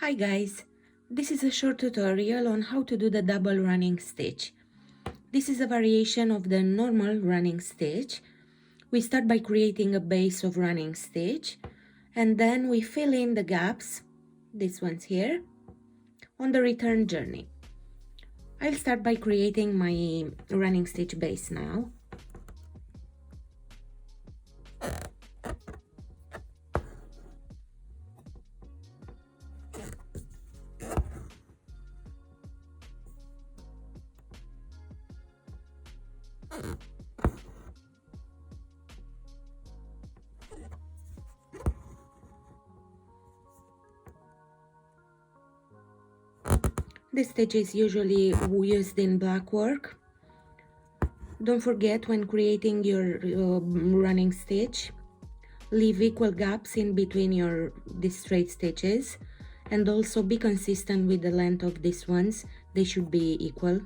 Hi guys, this is a short tutorial on how to do the double running stitch. This is a variation of the normal running stitch. We start by creating a base of running stitch and then we fill in the gaps, these ones here, on the return journey. I'll start by creating my running stitch base now. This stitch is usually used in blackwork. Don't forget, when creating your running stitch, leave equal gaps in between these straight stitches, and also be consistent with the length of these ones. They should be equal.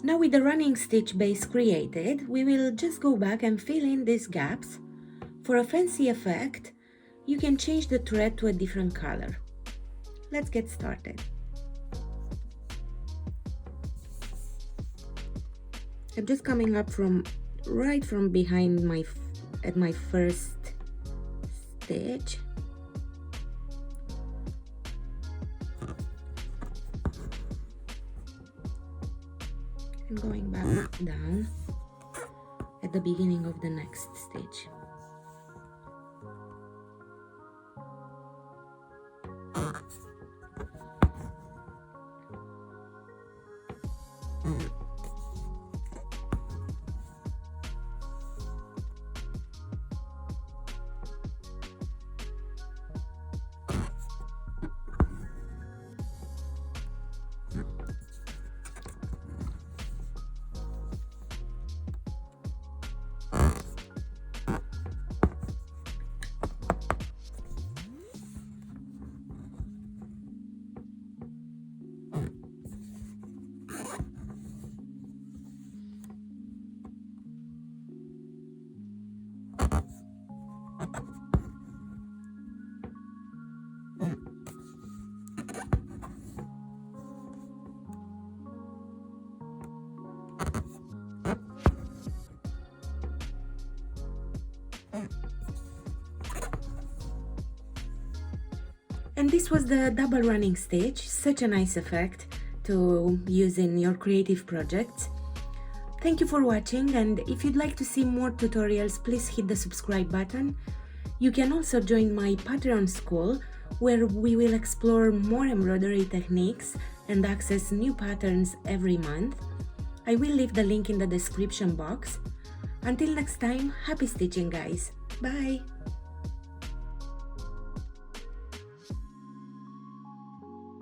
Now with the running stitch base created, we will just go back and fill in these gaps. For a fancy effect, you can change the thread to a different color. Let's get started. I'm just coming up right from behind at my first stitch. And going back down at the beginning of the next stitch. And this was the double running stitch, such a nice effect to use in your creative projects. Thank you for watching, and if you'd like to see more tutorials, please hit the subscribe button You can also join my Patreon school, where we will explore more embroidery techniques and access new patterns every month. I will leave the link in the description box. Until next time, happy stitching, guys! Bye!